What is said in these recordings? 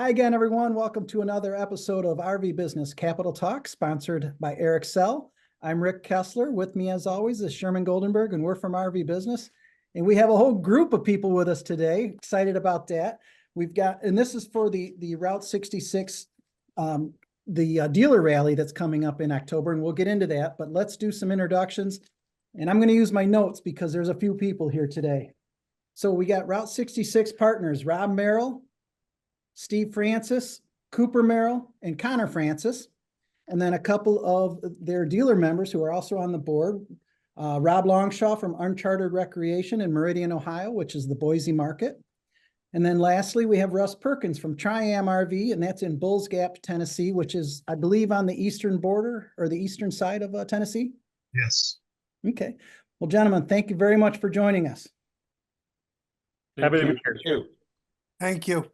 Hi again, everyone. Welcome to another episode of RV Business Capital Talk, sponsored by Eric Sell. I'm Rick Kessler. With me, as always, is Sherman Goldenberg, and we're from RV Business. And we have a whole group of people with us today. Excited about that. We've got, and this is for the Route 66, the dealer rally that's coming up in October, and we'll get into that. But let's do some introductions. And I'm going to use my notes because there's a few people here today. So we got Route 66 partners, Rob Merrill, Steve Francis, Cooper Merrill, and Connor Francis. And then a couple of their dealer members who are also on the board, Rob Longshaw from Uncharted Recreation in Meridian, Ohio, which is the Boise market. And then lastly, we have Russ Perkins from Tri-Am RV, and that's in Bulls Gap, Tennessee, which is, I believe, on the eastern border or the eastern side of Tennessee. Yes. Okay. Well, gentlemen, thank you very much for joining us. Happy to be here too. Thank you.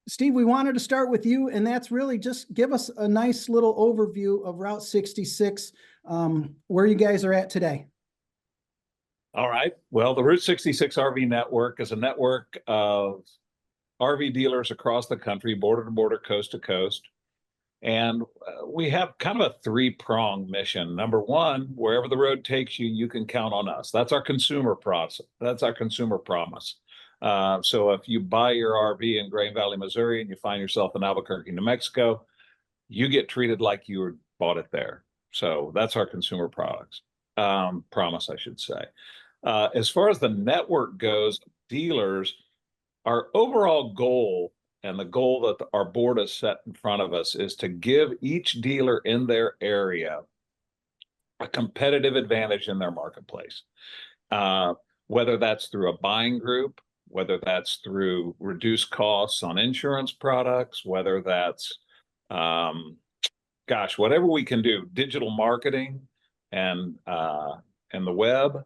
Steve, we wanted to start with you, and that's really just give us a nice little overview of Route 66, where you guys are at today. All right. Well, the Route 66 RV network is a network of RV dealers across the country, border to border, coast to coast. And we have kind of a three-pronged mission. Number one, wherever the road takes you, you can count on us. That's our consumer process. That's our consumer promise. So if you buy your RV in Grain Valley, Missouri, and you find yourself in Albuquerque, New Mexico, you get treated like you bought it there. So that's our consumer products promise, I should say. As far as the network goes, dealers, our overall goal and the goal that our board has set in front of us is to give each dealer in their area a competitive advantage in their marketplace, whether that's through a buying group, whether that's through reduced costs on insurance products, whether that's, whatever we can do, digital marketing and the web,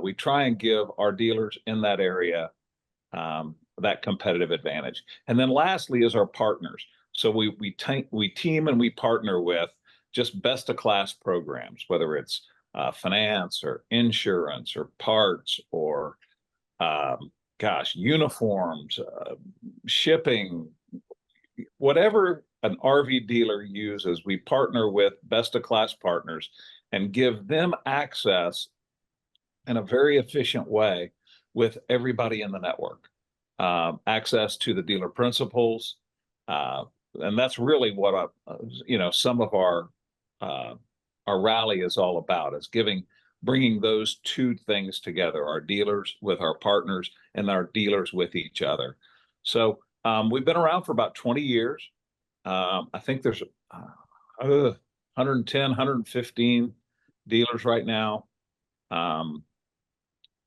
we try and give our dealers in that area that competitive advantage. And then lastly is our partners. So we team and we partner with just best of class programs, whether it's finance or insurance or parts or uniforms, shipping, whatever an RV dealer uses, we partner with best of class partners and give them access in a very efficient way with everybody in the network, access to the dealer principals. And that's really what, some of our rally is all about, is bringing those two things together, our dealers with our partners and our dealers with each other. So we've been around for about 20 years. I think there's 110, 115 dealers right now.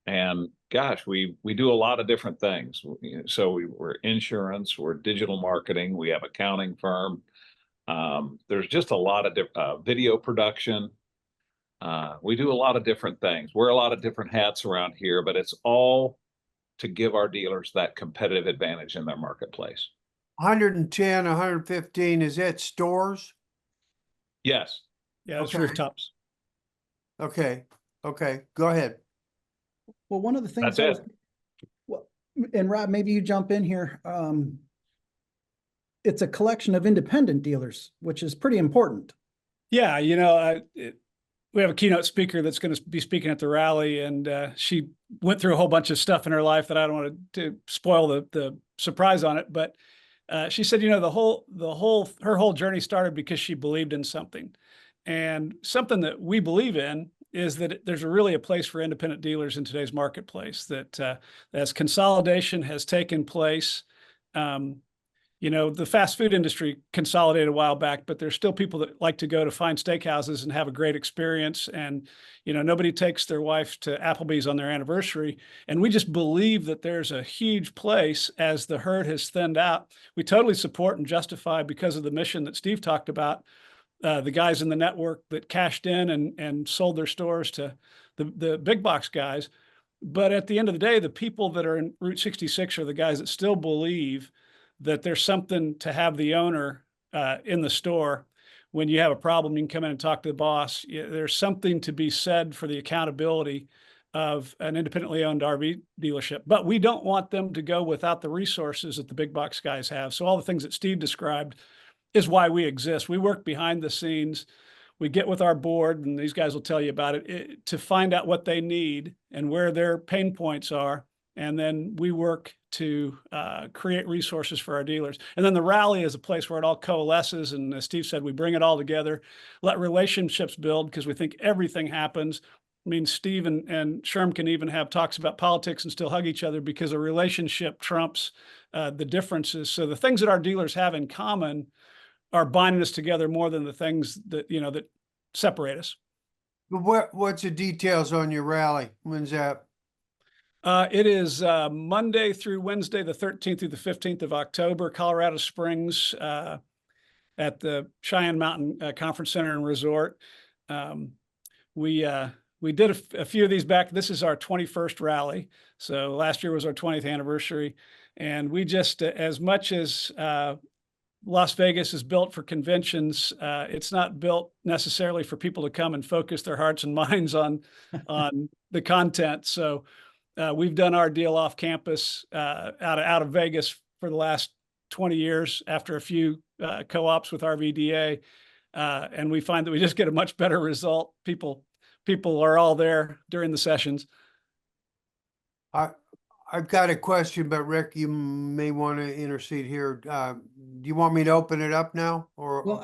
And gosh, we do a lot of different things. So we're insurance, we're digital marketing, we have accounting firm. There's just a lot of video production. We do a lot of different things, wear a lot of different hats around here, but it's all to give our dealers that competitive advantage in their marketplace. 110, 115, is that stores? Yes. Yeah, it's Okay. rooftops. Okay. Okay. Go ahead. Well, one of the things That's it. Well, and Rob, maybe you jump in here. It's a collection of independent dealers, which is pretty important. Yeah, we have a keynote speaker that's going to be speaking at the rally, and she went through a whole bunch of stuff in her life that I don't want to spoil the surprise on it. But she said, her whole journey started because she believed in something, and something that we believe in is that there's really a place for independent dealers in today's marketplace. That as consolidation has taken place. The fast food industry consolidated a while back, but there's still people that like to go to fine steakhouses and have a great experience. And, nobody takes their wife to Applebee's on their anniversary. And we just believe that there's a huge place as the herd has thinned out. We totally support and justify, because of the mission that Steve talked about, the guys in the network that cashed in and sold their stores to the big box guys. But at the end of the day, the people that are in Route 66 are the guys that still believe that there's something to have the owner in the store. When you have a problem, you can come in and talk to the boss. There's something to be said for the accountability of an independently owned RV dealership, but we don't want them to go without the resources that the big box guys have. So all the things that Steve described is why we exist. We work behind the scenes. We get with our board, and these guys will tell you about it, to find out what they need and where their pain points are. And then we work to create resources for our dealers. And then the rally is a place where it all coalesces. And as Steve said, we bring it all together, let relationships build, because we think everything happens. I mean, Steve and Sherm can even have talks about politics and still hug each other, because a relationship trumps the differences. So the things that our dealers have in common are binding us together more than the things that, that separate us. What's the details on your rally? When's that? It is Monday through Wednesday, the 13th through the 15th of October, Colorado Springs, at the Cheyenne Mountain Conference Center and Resort. We did a few of these back. This is our 21st rally. So last year was our 20th anniversary. And we just, as much as Las Vegas is built for conventions, it's not built necessarily for people to come and focus their hearts and minds on the content. So we've done our deal off campus out of Vegas for the last 20 years after a few co-ops with RVDA. And we find that we just get a much better result. People are all there during the sessions. I've got a question, but Rick, you may want to intercede here. Do you want me to open it up now, or? Well,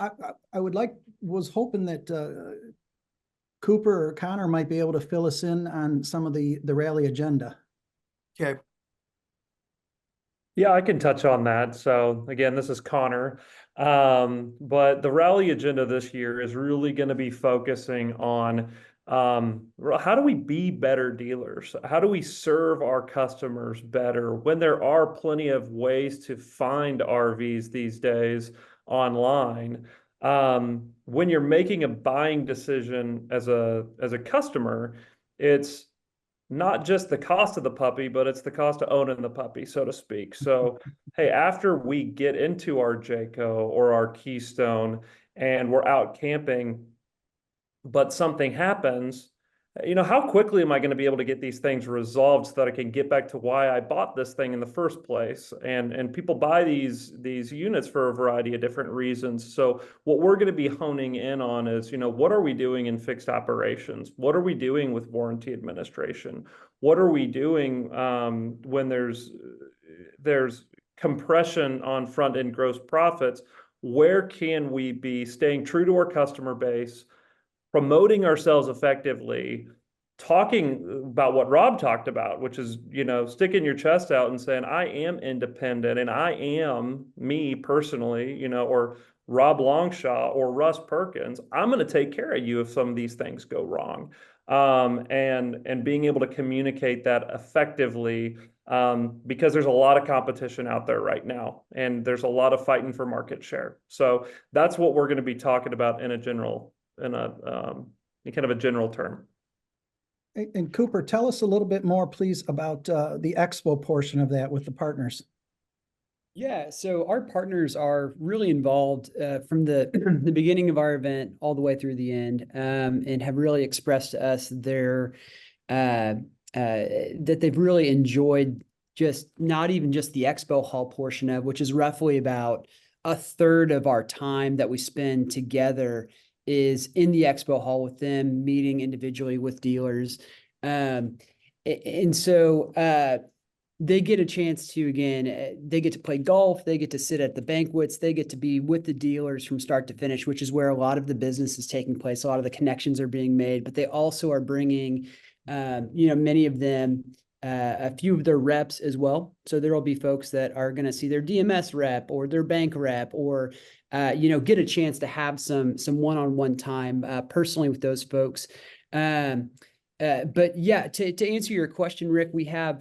I was hoping that Cooper or Connor might be able to fill us in on some of the rally agenda. Okay. Yeah, I can touch on that. So again, this is Connor. But the rally agenda this year is really going to be focusing on how do we be better dealers? How do we serve our customers better when there are plenty of ways to find RVs these days online? When you're making a buying decision as a customer, it's not just the cost of the puppy, but it's the cost of owning the puppy, so to speak. So, hey, after we get into our Jayco or our Keystone and we're out camping, but something happens, how quickly am I going to be able to get these things resolved so that I can get back to why I bought this thing in the first place? And people buy these units for a variety of different reasons. So what we're going to be honing in on is, what are we doing in fixed operations? What are we doing with warranty administration? What are we doing when there's compression on front end gross profits? Where can we be staying true to our customer base, promoting ourselves effectively, talking about what Rob talked about, which is, sticking your chest out and saying, I am independent and I am me personally, or Rob Longshaw or Russ Perkins. I'm going to take care of you if some of these things go wrong. And being able to communicate that effectively, because there's a lot of competition out there right now, and there's a lot of fighting for market share. So that's what we're going to be talking about in a kind of a general term. And Cooper, tell us a little bit more, please, about the expo portion of that with the partners. Yeah, so our partners are really involved from the the beginning of our event all the way through the end, and have really expressed to us that they've really enjoyed not even just the expo hall portion of, which is roughly about a third of our time that we spend together is in the expo hall with them, meeting individually with dealers. And so they get a chance to, again, they get to play golf, they get to sit at the banquets, they get to be with the dealers from start to finish, which is where a lot of the business is taking place. A lot of the connections are being made, but they also are bringing, many of them, a few of their reps as well. So there will be folks that are going to see their DMS rep or their bank rep, or get a chance to have some one-on-one time personally with those folks. But yeah, to answer your question, Rick, we have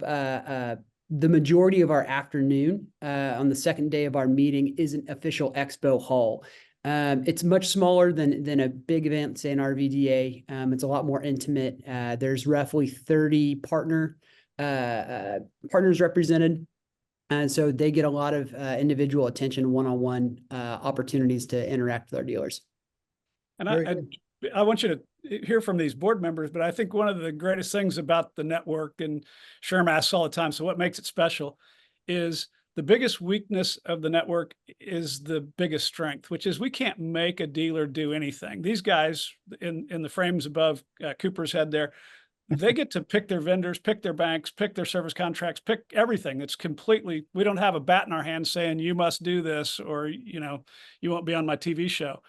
the majority of our afternoon on the second day of our meeting is an official expo hall. It's much smaller than a big event, say an RVDA. It's a lot more intimate. There's roughly 30 partners represented. And so they get a lot of individual attention, one-on-one opportunities to interact with our dealers. And I want you to hear from these board members, but I think one of the greatest things about the network, and Sherm asks all the time, so what makes it special, is the biggest weakness of the network is the biggest strength, which is we can't make a dealer do anything. These guys in the frames above Cooper's head there, they get to pick their vendors, pick their banks, pick their service contracts, pick everything. It's completely, we don't have a bat in our hand saying you must do this, or, you know, you won't be on my TV show.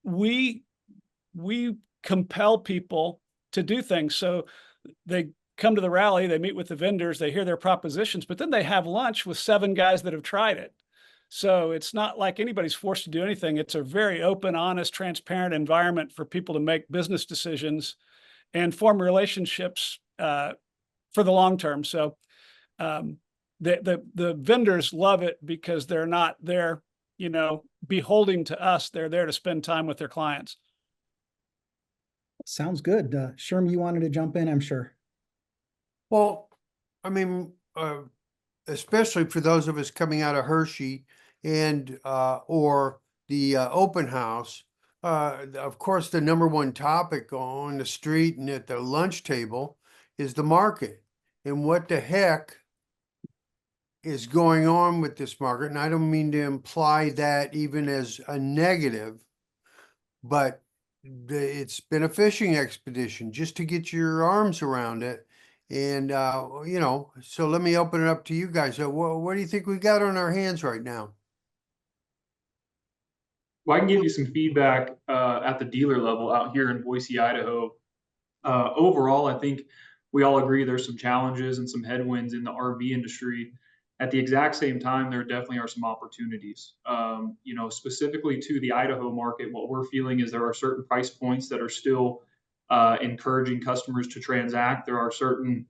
We compel people to do things. So they come to the rally, they meet with the vendors, they hear their propositions, but then they have lunch with 7 guys that have tried it. So it's not like anybody's forced to do anything. It's a very open, honest, transparent environment for people to make business decisions and form relationships for the long term. So the vendors love it because they're not there, you know, beholding to us. They're there to spend time with their clients. Sounds good. Sherm, you wanted to jump in, I'm sure. Well, I mean, especially for those of us coming out of Hershey and or the open house, of course, the number one topic on the street and at the lunch table is the market and what the heck is going on with this market. And I don't mean to imply that even as a negative, but it's been a fishing expedition just to get your arms around it. And, you know, so let me open it up to you guys. So what do you think we got on our hands right now? Well, I can give you some feedback at the dealer level out here in Boise, Idaho. Overall, I think we all agree there's some challenges and some headwinds in the RV industry. At the exact same time, there definitely are some opportunities. You know, specifically to the Idaho market, what we're feeling is there are certain price points that are still encouraging customers to transact. There are certain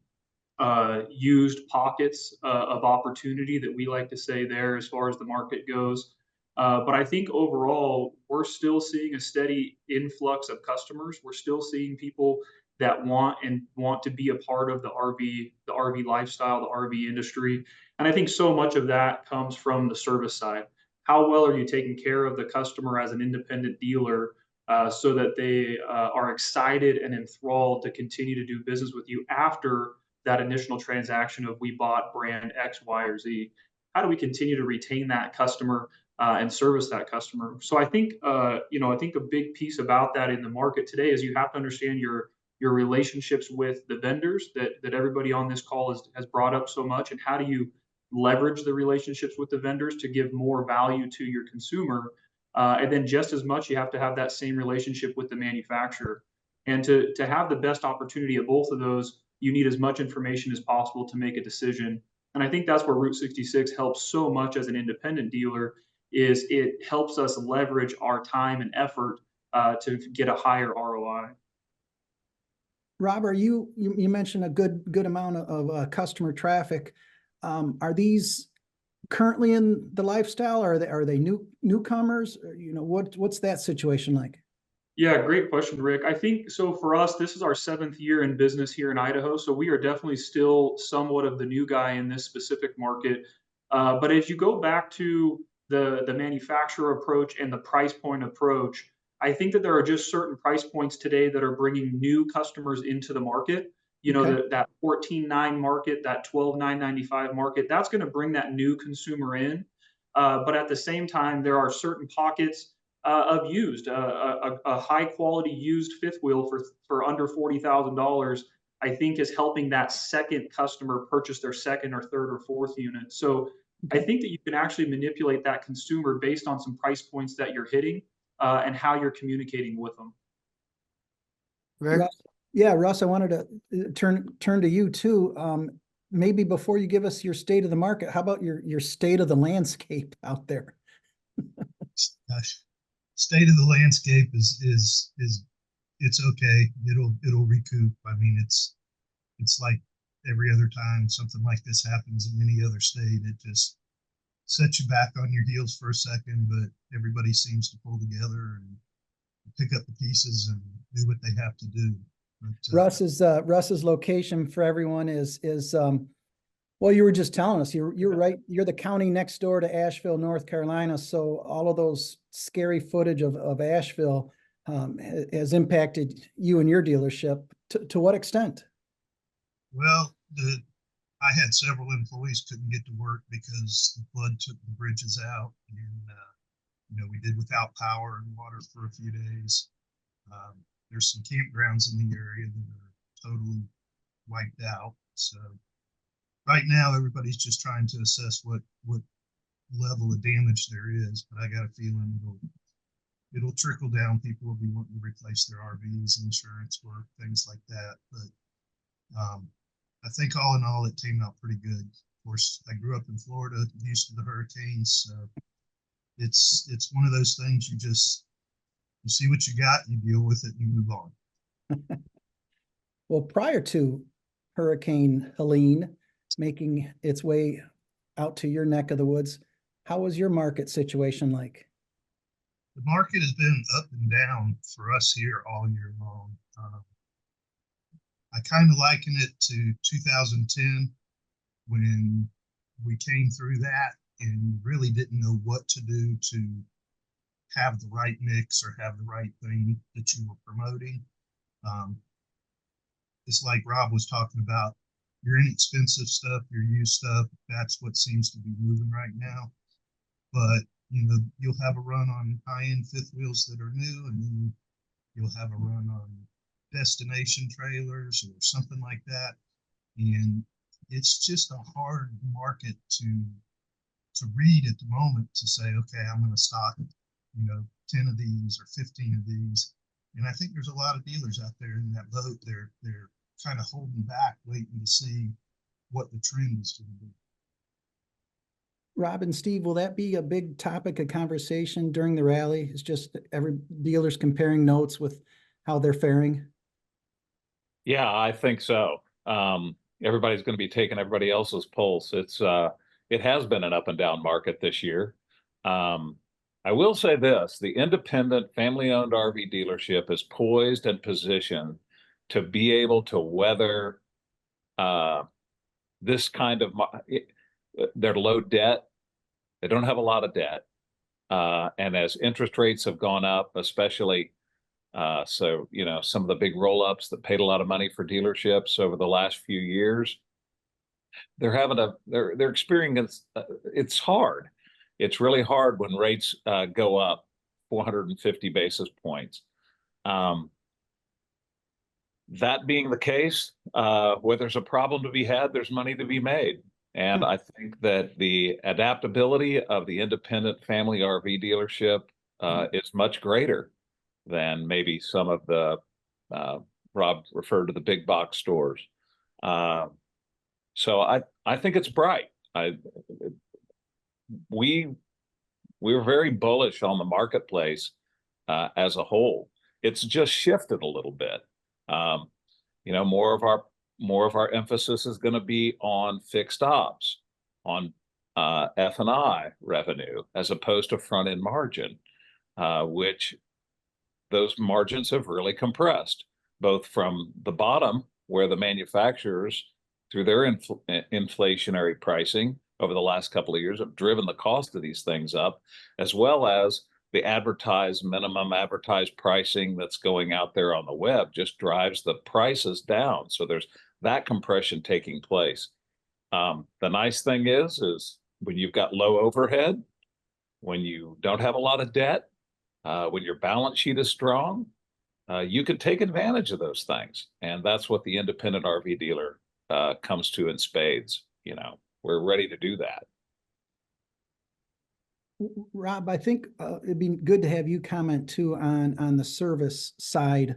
used pockets of opportunity that we like to say there as far as the market goes. But I think overall, we're still seeing a steady influx of customers. We're still seeing people that want to be a part of the RV lifestyle, the RV industry. And I think so much of that comes from the service side. How well are you taking care of the customer as an independent dealer so that they are excited and enthralled to continue to do business with you after that initial transaction of we bought brand X, Y, or Z? How do we continue to retain that customer and service that customer? So I think, you know, I think a big piece about that in the market today is you have to understand your relationships with the vendors that everybody on this call has brought up so much, and how do you leverage the relationships with the vendors to give more value to your consumer. And then just as much, you have to have that same relationship with the manufacturer. And to have the best opportunity of both of those, you need as much information as possible to make a decision. And I think that's where Route 66 helps so much as an independent dealer, is it helps us leverage our time and effort to get a higher ROI. Robert, you mentioned a good amount of customer traffic. Are these currently in the lifestyle? Are they newcomers? You know, what's that situation like? Yeah, great question, Rick. I think so for us, this is our 7th year in business here in Idaho. So we are definitely still somewhat of the new guy in this specific market. But as you go back to the manufacturer approach and the price point approach, I think that there are just certain price points today that are bringing new customers into the market. You know, Okay. that $14,900 market, that $12,995 market, that's going to bring that new consumer in. But at the same time, there are certain pockets of used, a high quality used fifth wheel for under $40,000, I think is helping that second customer purchase their second or third or fourth unit. So I think that you can actually manipulate that consumer based on some price points that you're hitting and how you're communicating with them. Rick? Russ, yeah, Russ, I wanted to turn to you too. Maybe before you give us your state of the market, how about your state of the landscape out there? Gosh, state of the landscape is it's okay. It'll recoup. I mean, it's like every other time something like this happens in any other state, it just sets you back on your heels for a second, but everybody seems to pull together and pick up the pieces and do what they have to do. But, Russ's location for everyone is well, you were just telling us you're right. You're the county next door to Asheville, North Carolina. So all of those scary footage of Asheville, has impacted you and your dealership. To what extent? Well, I had several employees couldn't get to work because the flood took the bridges out, and we did without power and water for a few days. There's some campgrounds in the area that are totally wiped out. So right now, everybody's just trying to assess what level of damage there is. But I got a feeling it'll trickle down. People will be wanting to replace their RVs, insurance work, things like that. But I think all in all, it came out pretty good. Of course, I grew up in Florida, used to the hurricanes. So it's one of those things you see what you got, you deal with it, and you move on. Well, prior to Hurricane Helene making its way out to your neck of the woods, how was your market situation like? The market has been up and down for us here all year long. I kind of liken it to 2010 when we came through that and really didn't know what to do to have the right mix or have the right thing that you were promoting. It's like Rob was talking about, your inexpensive stuff, your used stuff, that's what seems to be moving right now. But you'll have a run on high-end fifth wheels that are new, and then you'll have a run on destination trailers or something like that. And it's just a hard market to read at the moment, to say, okay, I'm going to stock 10 of these or 15 of these. And I think there's a lot of dealers out there in that boat. They're kind of holding back, waiting to see what the trend is going to be. Rob and Steve, will that be a big topic of conversation during the rally? It's just every dealer's comparing notes with how they're faring? Yeah, I think so. Everybody's going to be taking everybody else's pulse. It has been an up and down market this year. I will say this, the independent family-owned RV dealership is poised and positioned to be able to weather this kind of, they're low debt. They don't have a lot of debt. And as interest rates have gone up, especially, some of the big roll-ups that paid a lot of money for dealerships over the last few years, they're experiencing, it's hard. It's really hard when rates go up 450 basis points. That being the case, where there's a problem to be had, there's money to be made. And I think that the adaptability of the independent family RV dealership is much greater than maybe some of the, Rob referred to the big box stores. So I think it's bright. We were very bullish on the marketplace as a whole. It's just shifted a little bit. More of our emphasis is going to be on fixed ops, on F&I revenue, as opposed to front end margin, which those margins have really compressed, both from the bottom, where the manufacturers, through their inflationary pricing over the last couple of years, have driven the cost of these things up, as well as the minimum advertised pricing that's going out there on the web just drives the prices down. So there's that compression taking place. The nice thing is when you've got low overhead, when you don't have a lot of debt, when your balance sheet is strong, you can take advantage of those things. And that's what the independent RV dealer comes to in spades. We're ready to do that. Rob, I think it'd be good to have you comment too on the service side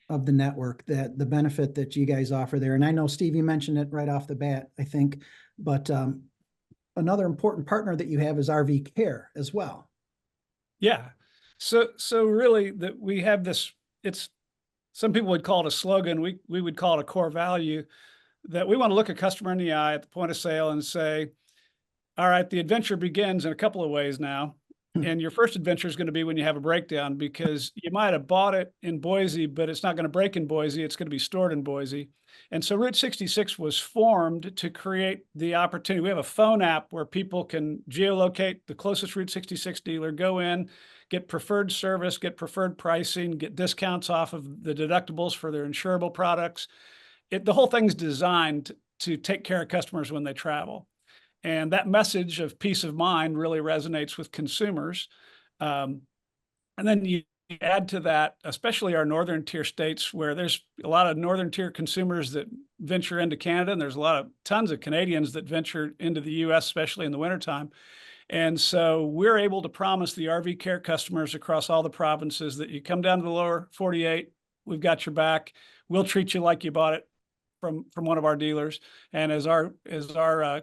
of the network, that the benefit that you guys offer there. And I know, Steve, you mentioned it right off the bat, I think, but another important partner that you have is RV Care as well. Yeah. So really that we have this, some people would call it a slogan. We would call it a core value, that we want to look a customer in the eye at the point of sale and say, all right, the adventure begins in a couple of ways now. And your first adventure is going to be when you have a breakdown, because you might have bought it in Boise, but it's not going to break in Boise. It's going to be stored in Boise. And so Route 66 was formed to create the opportunity. We have a phone app where people can geolocate the closest Route 66 dealer, go in, get preferred service, get preferred pricing, get discounts off of the deductibles for their insurable products. The whole thing's designed to take care of customers when they travel. And that message of peace of mind really resonates with consumers. And then you add to that, especially our northern tier states, where there's a lot of northern tier consumers that venture into Canada, and there's tons of Canadians that venture into the US, especially in the wintertime. And so we're able to promise the RV care customers across all the provinces that you come down to the lower 48, we've got your back. We'll treat you like you bought it from one of our dealers. And as our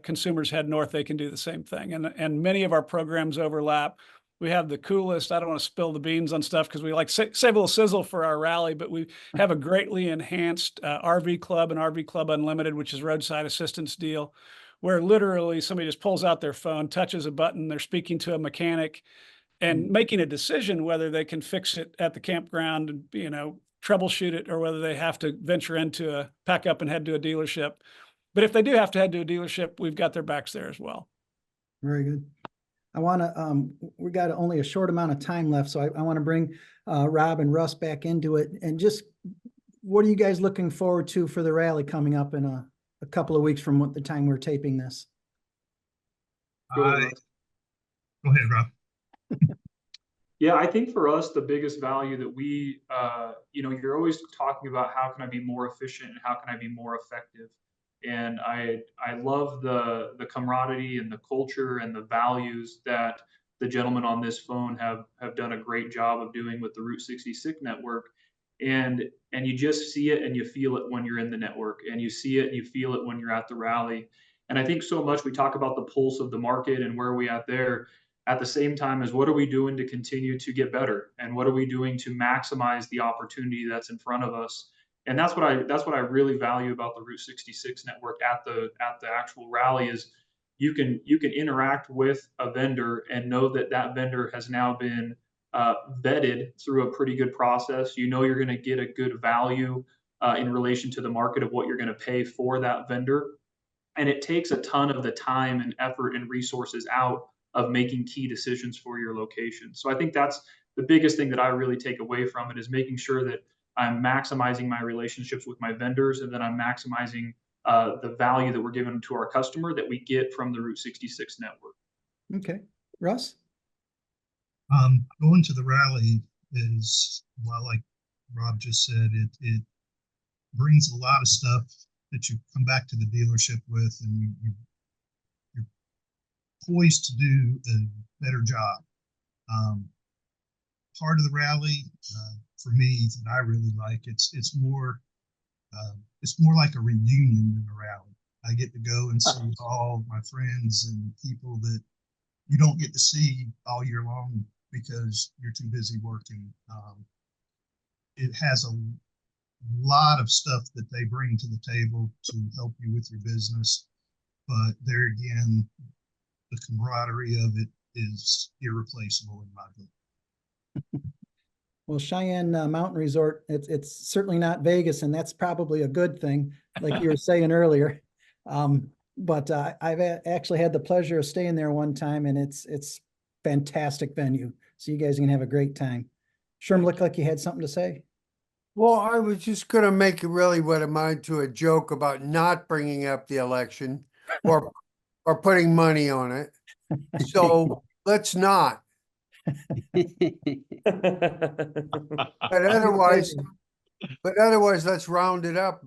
consumers head north, they can do the same thing. And many of our programs overlap. We have the coolest, I don't want to spill the beans on stuff because we like save a little sizzle for our rally, but we have a greatly enhanced RV Club and RV Club Unlimited, which is roadside assistance deal, where literally somebody just pulls out their phone, touches a button, they're speaking to a mechanic and making a decision whether they can fix it at the campground and, troubleshoot it, or whether they have to venture into pack up and head to a dealership. But if they do have to head to a dealership, we've got their backs there as well. Very good. I want to, we got only a short amount of time left, so I want to bring Rob and Russ back into it. And just, what are you guys looking forward to for the rally coming up in a couple of weeks from the time we're taping this? Go ahead, Rob. Yeah, I think for us, the biggest value that we, you're always talking about how can I be more efficient and how can I be more effective. And I love the camaraderie and the culture and the values that the gentlemen on this phone have done a great job of doing with the Route 66 network. And you just see it and you feel it when you're in the network, and you see it and you feel it when you're at the rally. And I think so much we talk about the pulse of the market and where are we at there, at the same time as what are we doing to continue to get better, and what are we doing to maximize the opportunity that's in front of us. And that's what I really value about the Route 66 network at the actual rally is you can interact with a vendor and know that vendor has now been vetted through a pretty good process. You're going to get a good value in relation to the market of what you're going to pay for that vendor. And it takes a ton of the time and effort and resources out of making key decisions for your location. So I think that's the biggest thing that I really take away from it, is making sure that I'm maximizing my relationships with my vendors, and then I'm maximizing the value that we're giving to our customer that we get from the Route 66 network. Okay. Russ? Going to the rally is, well, like Rob just said, it brings a lot of stuff that you come back to the dealership with, and you're poised to do a better job. Part of the rally for me that I really like, it's more like a reunion than a rally. I get to go and see all my friends and people that you don't get to see all year long because you're too busy working. It has a lot of stuff that they bring to the table to help you with your business, but there again, the camaraderie of it is irreplaceable in my book. Well, Cheyenne Mountain Resort, it's certainly not Vegas, and that's probably a good thing, like you were saying earlier. But I've actually had the pleasure of staying there one time, and it's fantastic venue. So you guys can have a great time. Sherm, looked like you had something to say. Well, I was just going to make really what amounted to a joke about not bringing up the election or putting money on it. So let's not. But otherwise, let's round it up,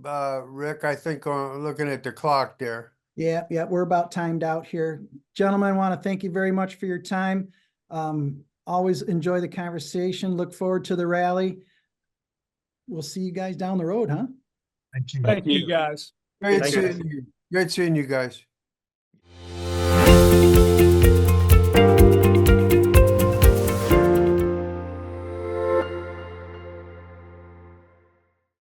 Rick. I think looking at the clock there. Yeah, we're about timed out here. Gentlemen, I want to thank you very much for your time. Always enjoy the conversation. Look forward to the rally. We'll see you guys down the road, huh? Thank you. Thank you, guys. Great seeing you guys.